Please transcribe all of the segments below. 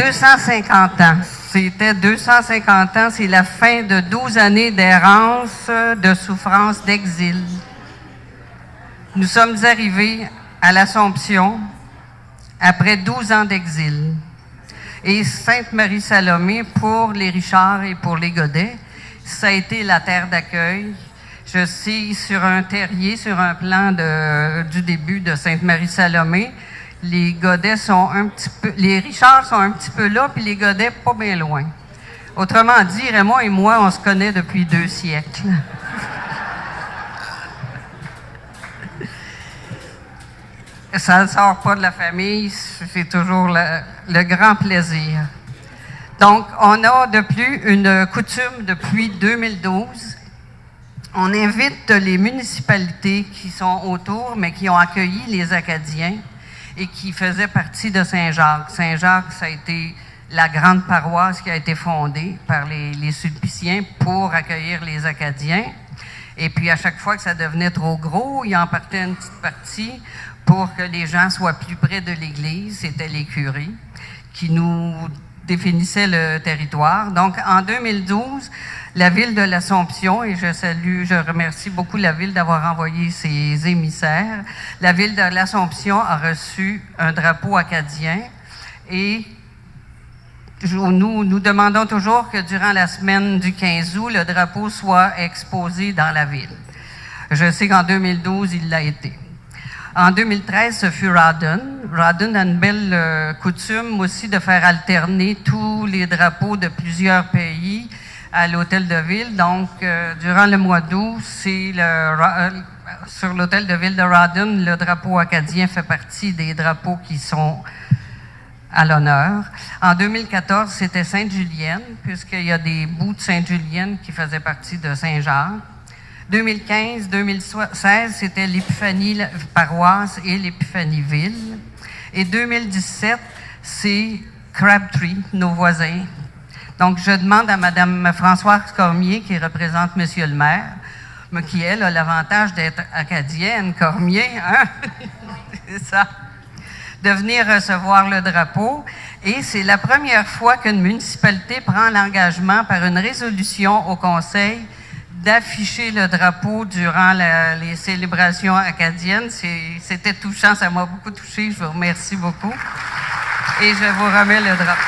250 ans. C'était 250 ans, c'est la fin de 12 années d'errance, de souffrance, d'exil. Nous sommes arrivés à l'Assomption après 12 ans d'exil. Et Sainte-Marie-Salomé, pour les Richard et pour les Godet, ça a été la terre d'accueil. Je sais, sur un terrier, sur un plan du début de Sainte-Marie-Salomé, les Godets sont un petit peu, les Richard sont un petit peu là, puis les Godets pas bien loin. Autrement dit, Raymond et moi, on se connaît depuis 2 siècles. Ça ne sort pas de la famille, c'est toujours le grand plaisir. Donc, on a de plus une coutume depuis 2012. On invite les municipalités qui sont autour, mais qui ont accueilli les Acadiens et qui faisaient partie de Saint-Jacques. Saint-Jacques, ça a été la grande paroisse qui a été fondée par les Sulpiciens pour accueillir les Acadiens. Et puis, à chaque fois que ça devenait trop gros, il en partait une petite partie pour que les gens soient plus près de l'Église. C'était les curés qui nous définissaient le territoire. Donc, en 2012, la ville de l'Assomption, et je remercie beaucoup la ville d'avoir envoyé ses émissaires, la ville de l'Assomption a reçu un drapeau acadien et nous demandons toujours que durant la semaine du 15 août, le drapeau soit exposé dans la ville. Je sais qu'en 2012, il l'a été. En 2013, ce fut Rawdon. Rawdon a une belle coutume aussi de faire alterner tous les drapeaux de plusieurs pays à l'hôtel de ville. Donc, durant le mois d'août, c'est sur l'hôtel de ville de Rawdon, le drapeau acadien fait partie des drapeaux qui sont à l'honneur. En 2014, c'était Sainte-Julienne, puisqu'il y a des bouts de Sainte-Julienne qui faisaient partie de Saint-Jacques. 2015-2016, c'était l'Épiphanie paroisse et l'Épiphanie-ville. Et 2017, c'est Crabtree, nos voisins. Donc, je demande à Mme Françoise Cormier, qui représente M. le maire, mais qui, elle, a l'avantage d'être acadienne, Cormier, hein? C'est ça. De venir recevoir le drapeau. Et c'est la première fois qu'une municipalité prend l'engagement par une résolution au Conseil d'afficher le drapeau durant les célébrations acadiennes. C'était touchant, ça m'a beaucoup touché. Je vous remercie beaucoup. Et je vous remets le drapeau.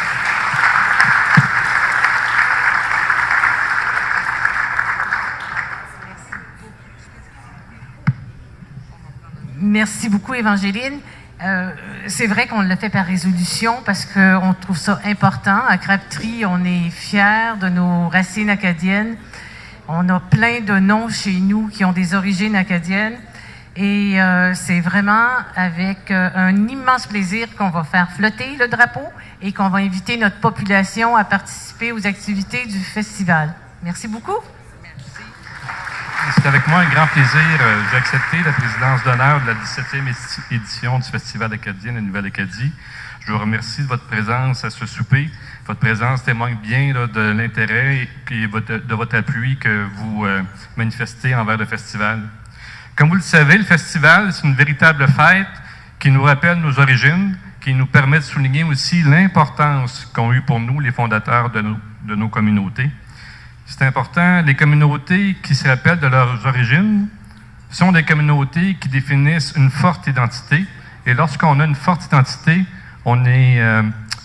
Merci beaucoup, Évangéline. C'est vrai qu'on l'a fait par résolution parce qu'on trouve ça important. À Crabtree, on est fiers de nos racines acadiennes. On a plein de noms chez nous qui ont des origines acadiennes. Et c'est vraiment avec un immense plaisir qu'on va faire flotter le drapeau et qu'on va inviter notre population à participer aux activités du festival. Merci beaucoup. C'est avec moi un grand plaisir. J'ai accepté la présidence d'honneur de la 17e édition du Festival acadien de Nouvelle-Acadie. Je vous remercie de votre présence à ce souper. Votre présence témoigne bien là, de l'intérêt et de votre appui que vous manifestez envers le festival. Comme vous le savez, le festival, c'est une véritable fête qui nous rappelle nos origines, qui nous permet de souligner aussi l'importance qu'ont eu pour nous les fondateurs de nos communautés. C'est important, les communautés qui se rappellent de leurs origines sont des communautés qui définissent une forte identité. Et lorsqu'on a une forte identité, on est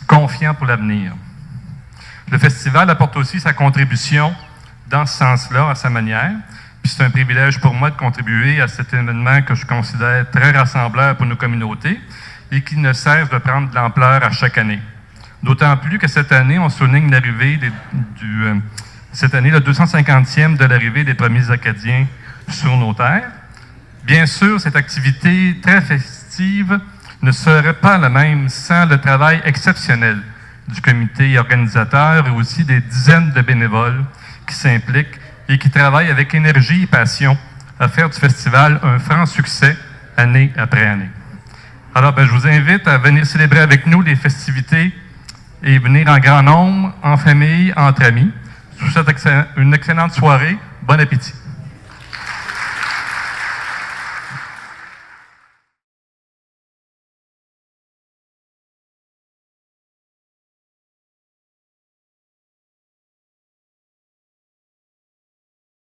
confiant pour l'avenir. Le festival apporte aussi sa contribution dans ce sens-là, à sa manière. Puis c'est un privilège pour moi de contribuer à cet événement que je considère très rassembleur pour nos communautés et qui ne cesse de prendre de l'ampleur à chaque année. D'autant plus que cette année, on souligne l'arrivée cette année, le 250e de l'arrivée des premiers Acadiens sur nos terres. Bien sûr, cette activité très festive ne serait pas la même sans le travail exceptionnel du comité organisateur et aussi des dizaines de bénévoles qui s'impliquent et qui travaillent avec énergie et passion à faire du festival un franc succès année après année. Alors, je vous invite à venir célébrer avec nous les festivités et venir en grand nombre, en famille, entre amis. Je vous souhaite une excellente soirée. Bon appétit.